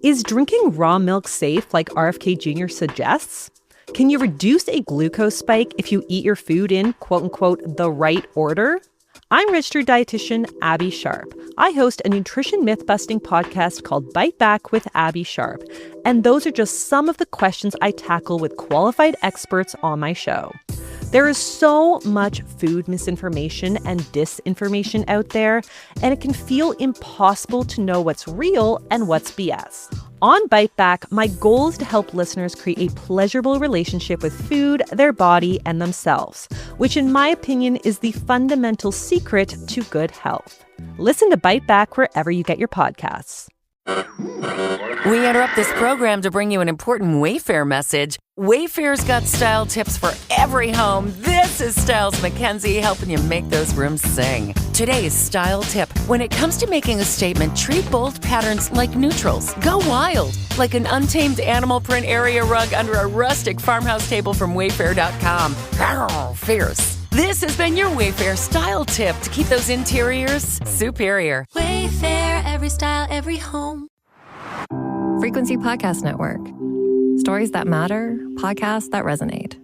Is drinking raw milk safe like RFK Jr. suggests? Can you reduce a glucose spike if you eat your food in, quote-unquote, the right order? I'm registered dietitian Abby Sharp. I host a nutrition myth-busting podcast called Bite Back with Abby Sharp, and those are just some of the questions I tackle with qualified experts on my show. There is so much food misinformation and disinformation out there, and it can feel impossible to know what's real and what's BS. On Bite Back, my goal is to help listeners create a pleasurable relationship with food, their body, and themselves, which in my opinion is the fundamental secret to good health. Listen to Bite Back wherever you get your podcasts. We interrupt this program to bring you an important Wayfair message. Wayfair's got style tips for every home. This is Styles McKenzie helping you make those rooms sing. Today's style tip. When it comes to making a statement, treat bold patterns like neutrals. Go wild, like an untamed animal print area rug under a rustic farmhouse table from Wayfair.com. Arr, fierce. This has been your Wayfair style tip to keep those interiors superior. Wayfair, every style, every home. Frequency Podcast Network. Stories that matter, podcasts that resonate.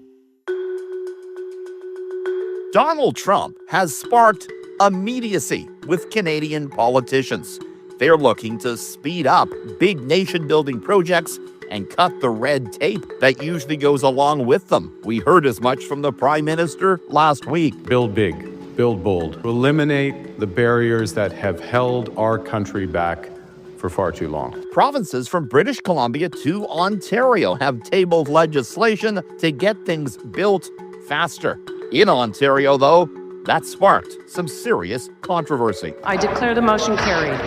Donald Trump has sparked immediacy with Canadian politicians. They're looking to speed up big nation-building projects and cut the red tape that usually goes along with them. We heard as much from the Prime Minister last week. Build big, build bold. Eliminate the barriers that have held our country back for far too long. Provinces from British Columbia to Ontario have tabled legislation to get things built faster. In Ontario, though, that sparked some serious controversy. I declare the motion carried.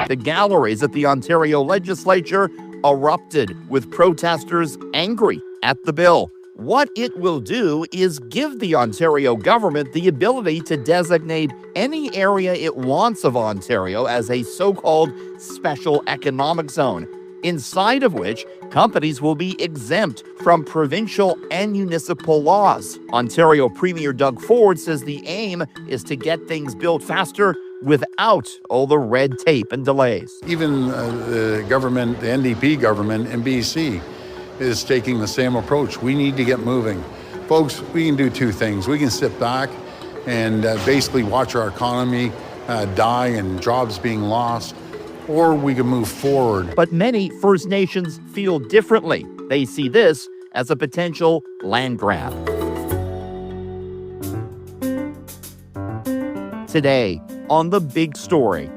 The galleries at the Ontario legislature erupted with protesters angry at the bill. What it will do is give the Ontario government the ability to designate any area it wants of Ontario as a so-called special economic zone, inside of which companies will be exempt from provincial and municipal laws. Ontario Premier Doug Ford says the aim is to get things built faster without all the red tape and delays. Even the government, the NDP government in BC, is taking the same approach. We need to get moving. Folks, we can do two things. We can sit back and basically watch our economy die and jobs being lost, or we can move forward. But many First Nations feel differently. They see this as a potential land grab. Today, on The Big Story,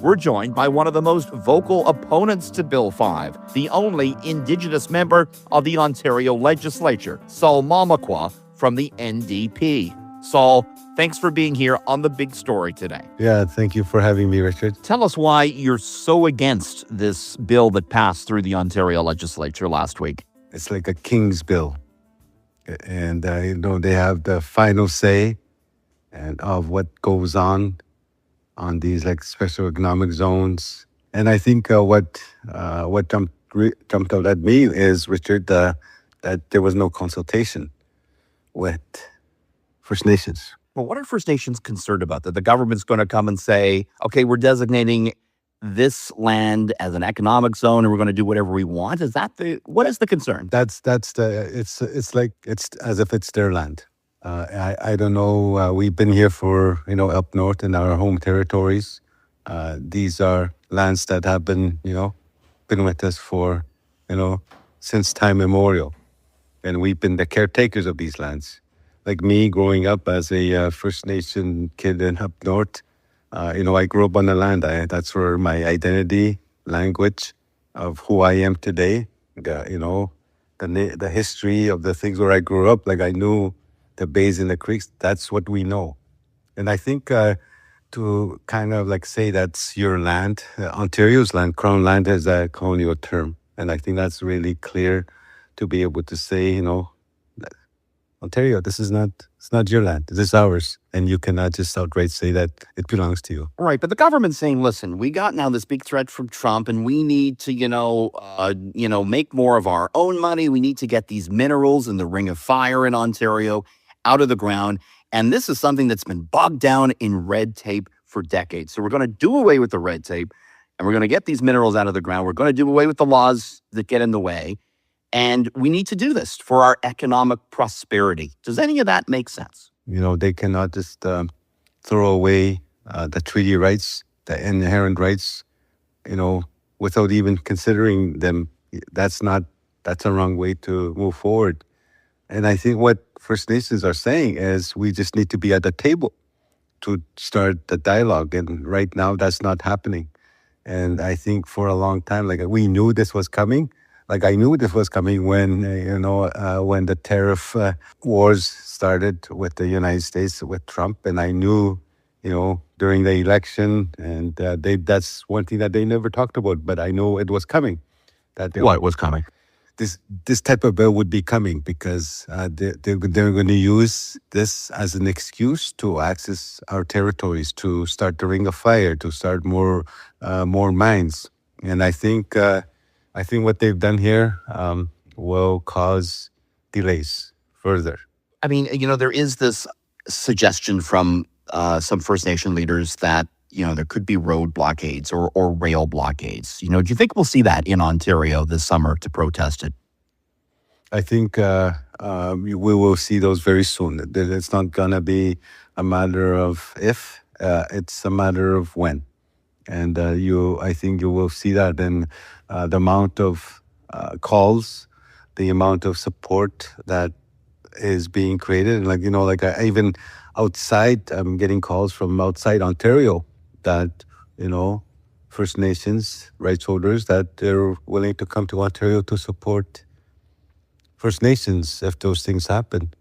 we're joined by one of the most vocal opponents to Bill 5, the only Indigenous member of the Ontario legislature, Sol Mamakwa from the NDP. Sol, thanks for being here on The Big Story today. Yeah, thank you for having me, Richard. Tell us why you're so against this bill that passed through the Ontario legislature last week. It's like a king's bill. And, they have the final say and of what goes on these like special economic zones. And I think what jumped out at me is, Richard, that there was no consultation with First Nations. Well, what are First Nations concerned about? That the government's going to come and say, okay, we're designating this land as an economic zone and we're going to do whatever we want? What is the concern? It's as if it's their land. I don't know. We've been here for, up north in our home territories. These are lands that have been with us for, since time immemorial. And we've been the caretakers of these lands. Like me growing up as a First Nation kid in up north, I grew up on the land. That's where my identity, language of who I am today, the history of the things where I grew up, like I knew the bays and the creeks, that's what we know. And I think to kind of like say that's your land, Ontario's land, Crown land is a colonial term. And I think that's really clear to be able to say, Ontario, it's not your land, this is ours. And you cannot just outright say that it belongs to you. Right, but the government's saying, listen, we got now this big threat from Trump and we need to, make more of our own money. We need to get these minerals in the Ring of Fire in Ontario out of the ground. And this is something that's been bogged down in red tape for decades. So we're going to do away with the red tape. and we're going to get these minerals out of the ground. We're going to do away with the laws that get in the way. And we need to do this for our economic prosperity. Does any of that make sense? They cannot just throw away the treaty rights, the inherent rights, without even considering them. That's a wrong way to move forward. And I think what First Nations are saying is we just need to be at the table to start the dialogue. And right now, that's not happening. And I think for a long time, we knew this was coming. I knew this was coming when, when the tariff wars started with the United States, with Trump. And I knew, during the election, and that's one thing that they never talked about, but I know it was coming. What was coming? This type of bill would be coming because they're going to use this as an excuse to access our territories, to start the Ring of Fire, to start more mines. And I think what they've done here will cause delays further. I mean, there is this suggestion from some First Nation leaders that, there could be road blockades or rail blockades. Do you think we'll see that in Ontario this summer to protest it? I think we will see those very soon. It's not going to be a matter of if, it's a matter of when. And I think you will see that in the amount of calls, the amount of support that is being created. And even outside, I'm getting calls from outside Ontario that, First Nations rights holders, that they're willing to come to Ontario to support First Nations if those things happen,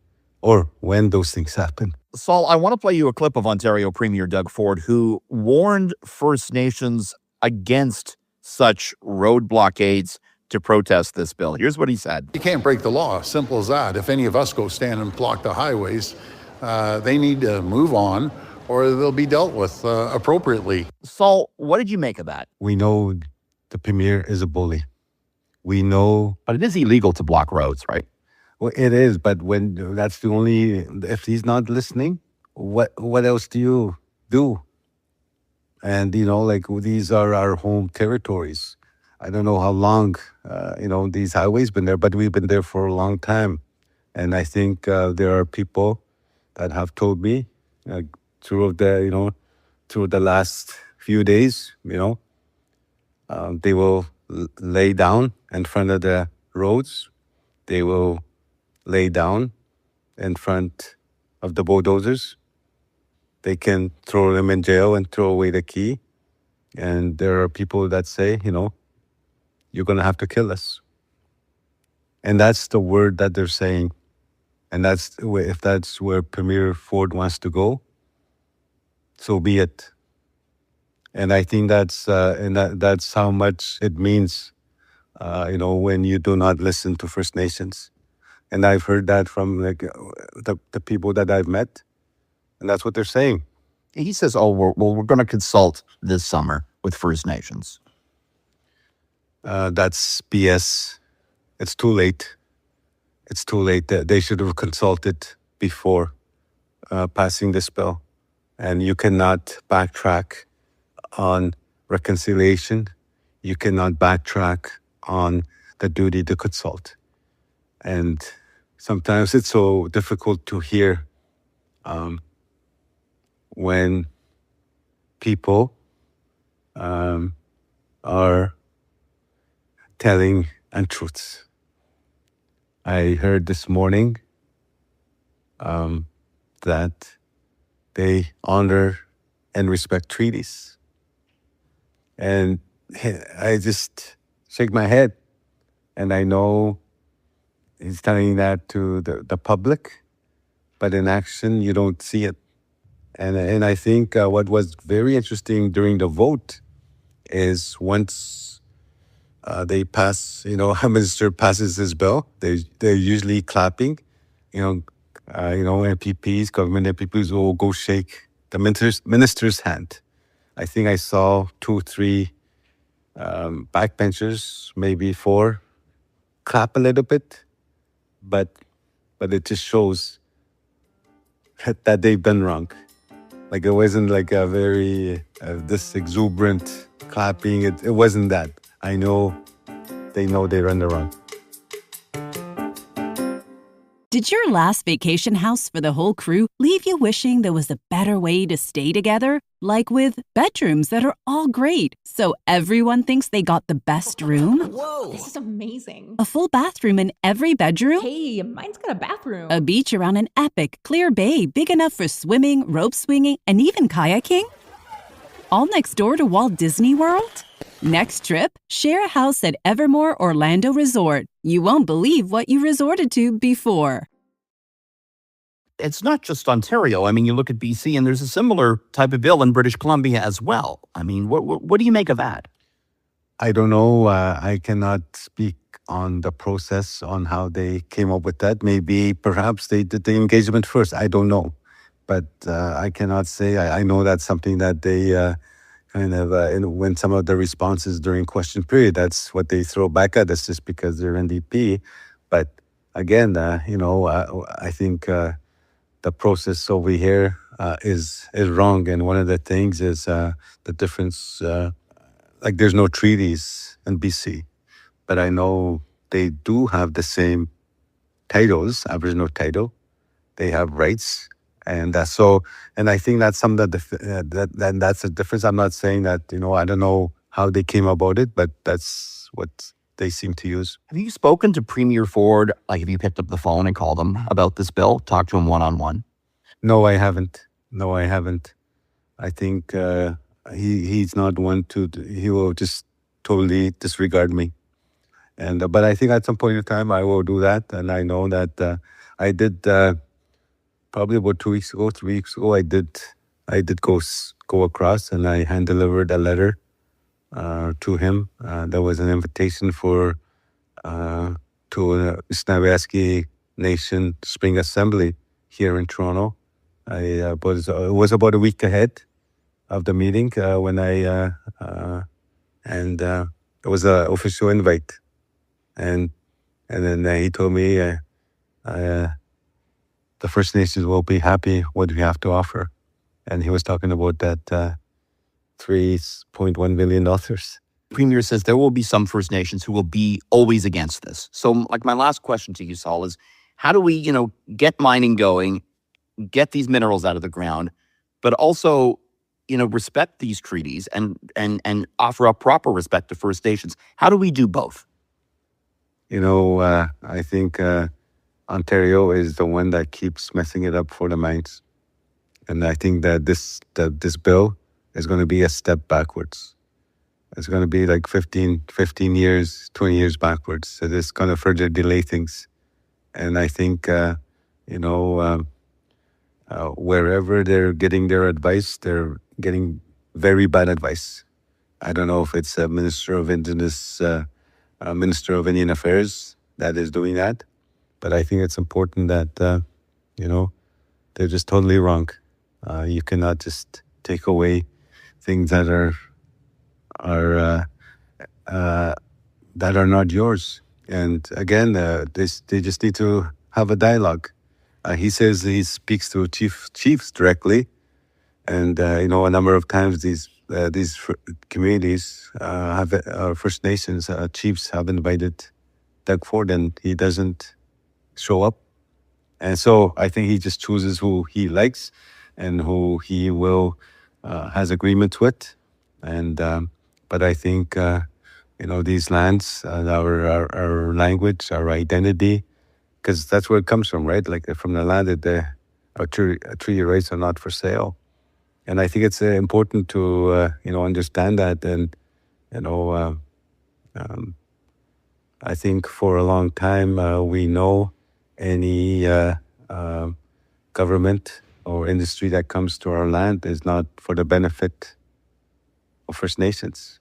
or when those things happen. Saul, I want to play you a clip of Ontario Premier Doug Ford, who warned First Nations against such road blockades to protest this bill. Here's what he said. You can't break the law, simple as that. If any of us go stand and block the highways, they need to move on, or they'll be dealt with appropriately. Saul, what did you make of that? We know the Premier is a bully. We know... But it is illegal to block roads, right? Well, it is, but when that's the only... If he's not listening, what else do you do? And, these are our home territories. I don't know how long, these highways been there, but we've been there for a long time. And I think there are people that have told me through the last few days, they will lay down in front of the roads. They will lay down in front of the bulldozers. They can throw them in jail and throw away the key. And there are people that say, you're going to have to kill us. And that's the word that they're saying. And if that's where Premier Ford wants to go, so be it. And I think that's how much it means, when you do not listen to First Nations. And I've heard that from the people that I've met, and that's what they're saying. He says, we're going to consult this summer with First Nations. That's BS. It's too late. It's too late. They should have consulted before passing this bill. And you cannot backtrack on reconciliation. You cannot backtrack on the duty to consult. And sometimes it's so difficult to hear when people are telling untruths. I heard this morning that they honor and respect treaties. And I just shake my head. And I know he's telling that to the public, but in action, you don't see it. And I think what was very interesting during the vote is once they pass, a minister passes this bill, they're usually clapping, MPPs, government MPPs will go shake the minister's hand. I think I saw 2, 3 backbenchers, maybe 4, clap a little bit, but it just shows that they've done wrong. Like it wasn't like a very this exuberant clapping. It wasn't that. I know they're in the wrong. Did your last vacation house for the whole crew leave you wishing there was a better way to stay together? Like with bedrooms that are all great, so everyone thinks they got the best room? Whoa! This is amazing. A full bathroom in every bedroom? Hey, mine's got a bathroom. A beach around an epic, clear bay big enough for swimming, rope swinging, and even kayaking? All next door to Walt Disney World? Next trip, share a house at Evermore Orlando Resort. You won't believe what you resorted to before. It's not just Ontario. I mean, you look at BC, and there's a similar type of bill in British Columbia as well. I mean, what do you make of that? I don't know. I cannot speak on the process on how they came up with that. Maybe, perhaps they did the engagement first. I don't know. But I cannot say. I know that's something that they kind of, when some of the responses during question period, that's what they throw back at us just because they're NDP. But again, I think the process over here is wrong. And one of the things is the difference, like there's no treaties in BC, but I know they do have the same titles, Aboriginal title. They have rights. And so, and I think that's some of that's the difference. I'm not saying that, I don't know how they came about it, but that's what they seem to use. Have you spoken to Premier Ford? Like, have you picked up the phone and called him about this bill? Talked to him one-on-one? No, I haven't. I think he's not one to, he will just totally disregard me. And but I think at some point in time I will do that. And I know that I did, probably about 3 weeks ago, I did go across and I hand delivered a letter to him. There was an invitation to Snawaski Nation Spring Assembly here in Toronto. It was about a week ahead of the meeting when it was an official invite, and then he told me the First Nations will be happy what we have to offer, and he was talking about that $3.1 million. Premier says there will be some First Nations who will be always against this. So, like, my last question to you, Saul, is how do we, get mining going, get these minerals out of the ground, but also, respect these treaties and offer up proper respect to First Nations? How do we do both? I think Ontario is the one that keeps messing it up for the mines. And I think that this bill is going to be a step backwards. It's going to be like 15 years, 20 years backwards. So it's going to further delay things. And I think, wherever they're getting their advice, they're getting very bad advice. I don't know if it's a Minister of Indigenous, Minister of Indian Affairs that is doing that. But I think it's important that, they're just totally wrong. You cannot just take away things that are not yours. And again, they just need to have a dialogue. He says he speaks to chiefs directly, and a number of times these communities First Nations chiefs have invited Doug Ford, and he doesn't show up. And so I think he just chooses who he likes and who he will has agreements with. And but I think these lands, our language, our identity, because that's where it comes from, right? Like from the land that our treaty rights are not for sale. And I think it's important to understand that. And I think for a long time we know any government or industry that comes to our land is not for the benefit of First Nations.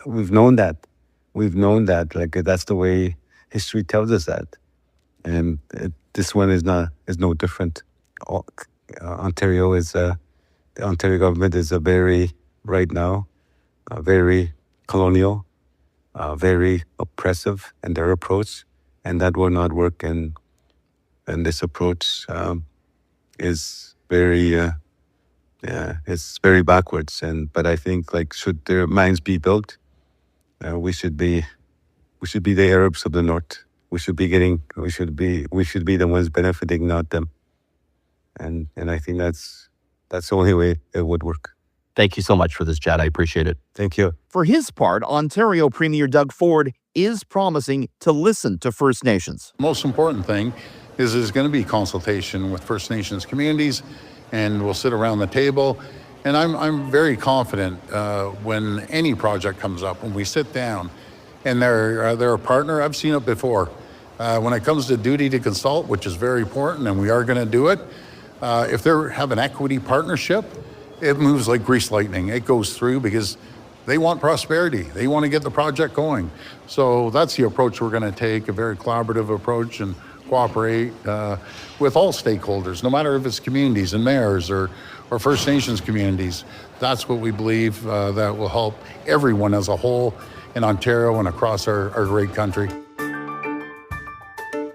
We've known that. Like that's the way history tells us that, and this one is no different. Ontario is the Ontario government is right now very colonial, very oppressive in their approach, and that will not work. And this approach is very it's very backwards. But I think like should their mines be built, we should be the Arabs of the North. We should be the ones benefiting, not them. And I think that's the only way it would work. Thank you so much for this, Chad. I appreciate it. Thank you. For his part, Ontario Premier Doug Ford is promising to listen to First Nations. Most important thing is there's going to be consultation with First Nations communities, and we'll sit around the table. And I'm very confident when any project comes up, when we sit down and they're a partner. I've seen it before. When it comes to duty to consult, which is very important, and we are going to do it, if they have an equity partnership, it moves like grease lightning. It goes through because they want prosperity. They want to get the project going. So that's the approach we're going to take, a very collaborative approach, and cooperate with all stakeholders, no matter if it's communities and mayors or First Nations communities. That's what we believe that will help everyone as a whole in Ontario and across our great country.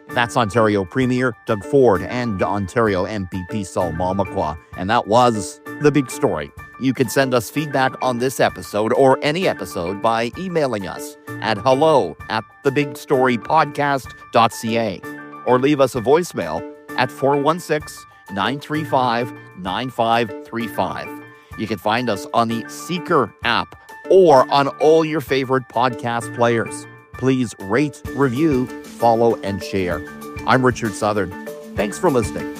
That's Ontario Premier Doug Ford and Ontario MPP Sol Mamakwa. And that was The Big Story. You can send us feedback on this episode or any episode by emailing us at hello@thebigstorypodcast.ca or leave us a voicemail at 416-935-9535. You can find us on the Seeker app or on all your favorite podcast players. Please rate, review, follow, and share. I'm Richard Southern. Thanks for listening.